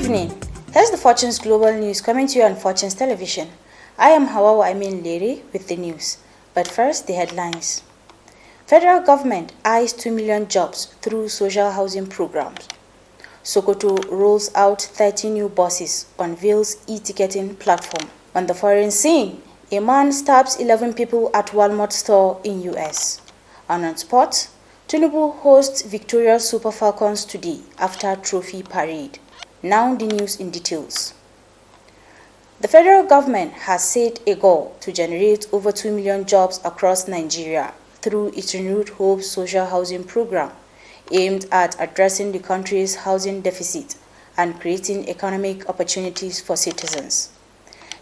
evening. Here's the Fortune's Global News coming to you on Fortune's Television. I am Hauwa'u Lere with the news. But first, the headlines. Federal government eyes 2 million jobs through social housing programs. Sokoto rolls out 30 new buses, unveils e-ticketing platform. On the foreign scene, a man stabs 11 people at Walmart store in US. And on sports, Tinubu hosts victorious Super Falcons today after trophy parade. Now the news in details. The federal government has set a goal to generate over 2 million jobs across Nigeria through its renewed Hope social housing program, aimed at addressing the country's housing deficit and creating economic opportunities for citizens.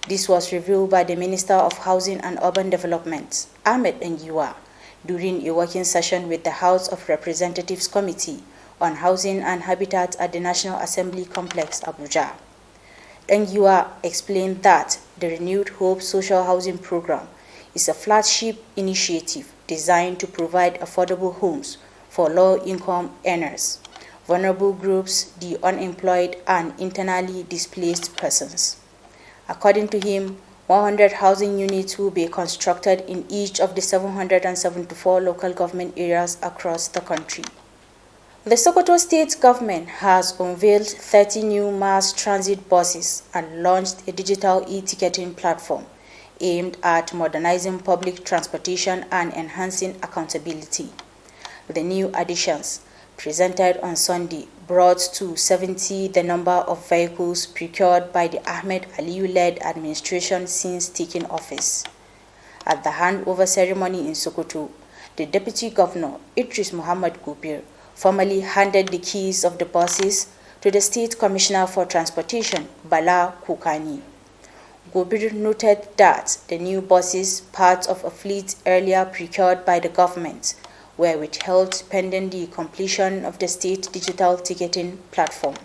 This was revealed by the Minister of Housing and Urban Development, Aminu, during a working session with the House of Representatives Committee on Housing and Habitat at the National Assembly Complex, Abuja. Yua explained that the renewed Hope Social Housing Program is a flagship initiative designed to provide affordable homes for low-income earners, vulnerable groups, the unemployed, and internally displaced persons. According to him, 100 housing units will be constructed in each of the 774 local government areas across the country. The Sokoto state government has unveiled 30 new mass transit buses and launched a digital e-ticketing platform aimed at modernizing public transportation and enhancing accountability. The new additions, presented on Sunday, brought to 70 the number of vehicles procured by the Ahmed Aliyu-led administration since taking office. At the handover ceremony in Sokoto, the Deputy Governor, Idris Muhammad Gobir, formally handed the keys of the buses to the State Commissioner for Transportation, Bala Kokani. Gobir noted that the new buses, part of a fleet earlier procured by the government, were withheld pending the completion of the state digital ticketing platform.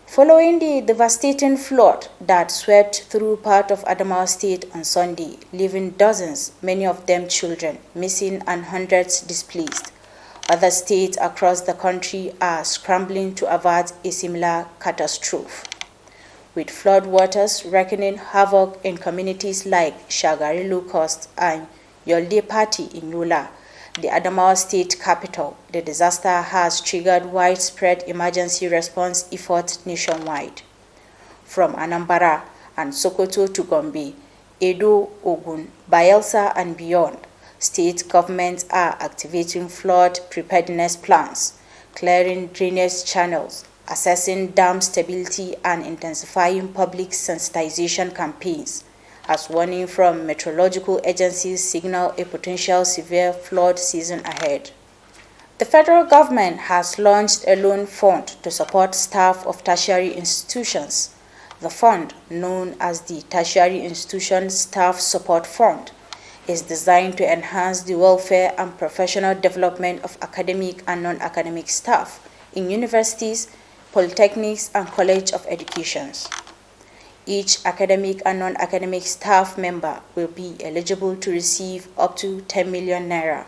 Following the devastating flood that swept through part of Adamawa State on Sunday, leaving dozens, many of them children, missing and hundreds displaced, other states across the country are scrambling to avert a similar catastrophe, with floodwaters wreaking havoc in communities like Shagari Low Cost and Yolde Party in Yola, the Adamawa state capital. The disaster has triggered widespread emergency response efforts nationwide. From Anambra and Sokoto to Gombe, Edo, Ogun, Bayelsa and beyond, state governments are activating flood preparedness plans, clearing drainage channels, assessing dam stability and intensifying public sensitization campaigns, as warning from meteorological agencies signal a potential severe flood season ahead. The federal government has launched a loan fund to support staff of tertiary institutions. The fund, known as the Tertiary Institution Staff Support Fund, is designed to enhance the welfare and professional development of academic and non-academic staff in universities, polytechnics, and college of educations. Each academic and non-academic staff member will be eligible to receive up to 10 million naira,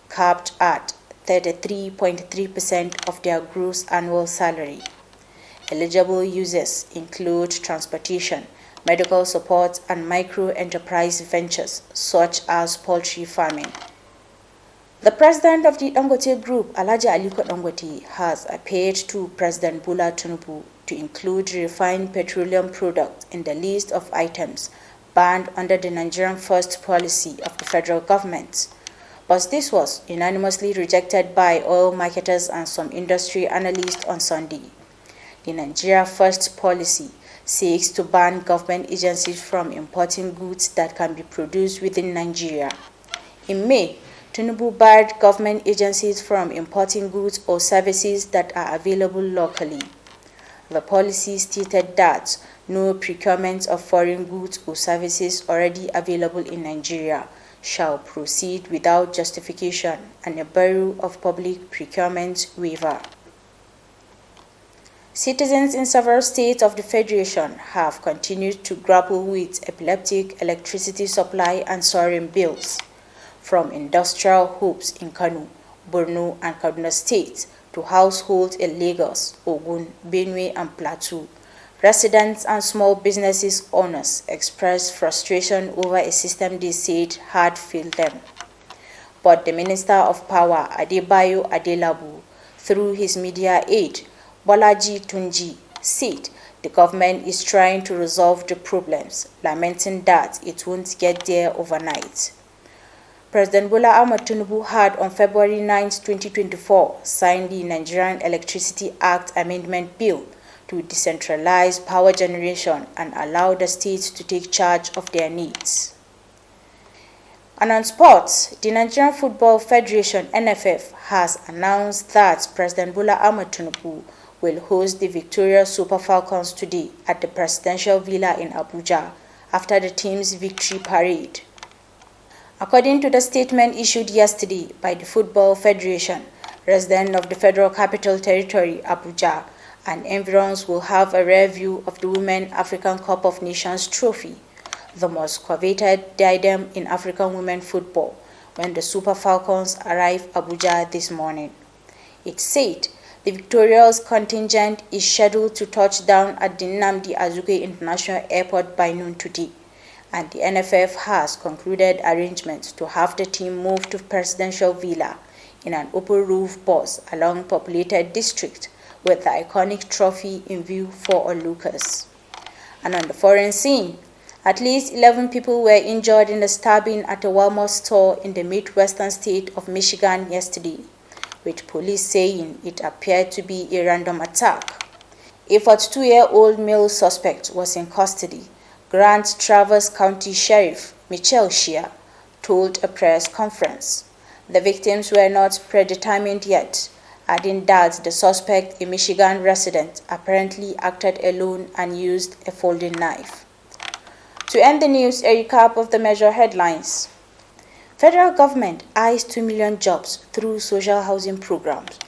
capped at 33.3% of their gross annual salary. Eligible users include transportation, medical support, and micro-enterprise ventures such as poultry farming. The president of the Dangote Group, Alhaji Aliko Dangote, has appealed to President Bola Tinubu to include refined petroleum products in the list of items banned under the Nigerian First policy of the federal government. But this was unanimously rejected by oil marketers and some industry analysts on Sunday. The Nigeria First policy seeks to ban government agencies from importing goods that can be produced within Nigeria. In May, Tinubu barred government agencies from importing goods or services that are available locally. The policy stated that no procurement of foreign goods or services already available in Nigeria shall proceed without justification and a Bureau of Public Procurement waiver. Citizens in several states of the Federation have continued to grapple with epileptic electricity supply and soaring bills. From industrial hubs in Kano, Borno, and Kaduna states to households in Lagos, Ogun, Benue, and Plateau. Residents and small businesses owners expressed frustration over a system they said had failed them. But the Minister of Power, Adebayo Adelabu, through his media aide, Bolaji Tunji, said the government is trying to resolve the problems, lamenting that it won't get there overnight. President Bola Ahmed Tinubu had on February 9, 2024, signed the Nigerian Electricity Act Amendment Bill to decentralize power generation and allow the states to take charge of their needs. And on sports, the Nigerian Football Federation (NFF) has announced that President Bola Ahmed Tinubu will host the victorious Super Falcons today at the Presidential Villa in Abuja after the team's victory parade. According to the statement issued yesterday by the Football Federation, residents of the Federal Capital Territory, Abuja, and environs will have a rare view of the Women African Cup of Nations trophy, the most coveted diadem in African women football, when the Super Falcons arrive Abuja this morning. It said the victorious contingent is scheduled to touch down at the Nnamdi Azikiwe International Airport by noon today, and the NFF has concluded arrangements to have the team move to Presidential Villa in an open-roof bus along populated district with the iconic trophy in view for onlookers. And on the foreign scene, at least 11 people were injured in a stabbing at a Walmart store in the Midwestern state of Michigan yesterday, with police saying it appeared to be a random attack. A 42-year-old male suspect was in custody, Grand Traverse County Sheriff Michelle Shea told a press conference. The victims were not predetermined yet, adding that the suspect, a Michigan resident, apparently acted alone and used a folding knife. To end the news, a recap of the major headlines. Federal government eyes 2 million jobs through social housing programs.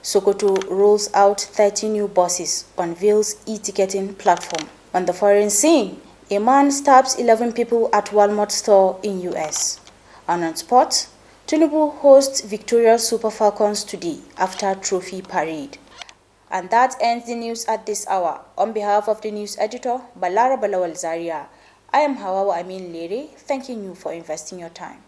Sokoto rolls out 30 new buses, unveils e-ticketing platform. On the foreign scene, a man stabs 11 people at Walmart store in US. And on sports, Tinubu hosts victorious Super Falcons today after trophy parade. And that ends the news at this hour. On behalf of the news editor, Balara Balawal Zaria, I am Hauwa'u Lere, thanking you for investing your time.